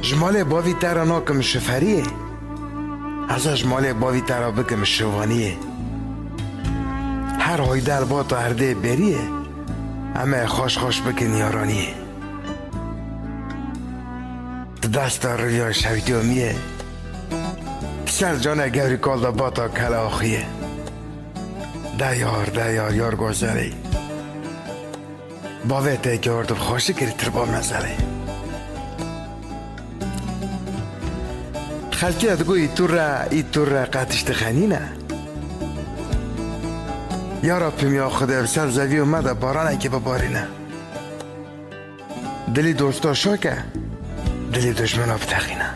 جمال باوی ترا ناکم شفریه ازا جمال باوی ترا بکم شوانیه هر هایدر با تا هرده بریه اما خوش خوش بکن یارانیه دست رویا شویدیومیه سر جانه گوری کال دا با تا کل آخیه ده یار یار گذاره باوی تا که اردو خوشی کری تربام نزاره خلکی ادگو ای تو را قطشت خنینه یارا پیمیا خوده بسر زوی اومده بارانه که ببارینه دلی دوستا شاکه دلی دشمنا بتخینه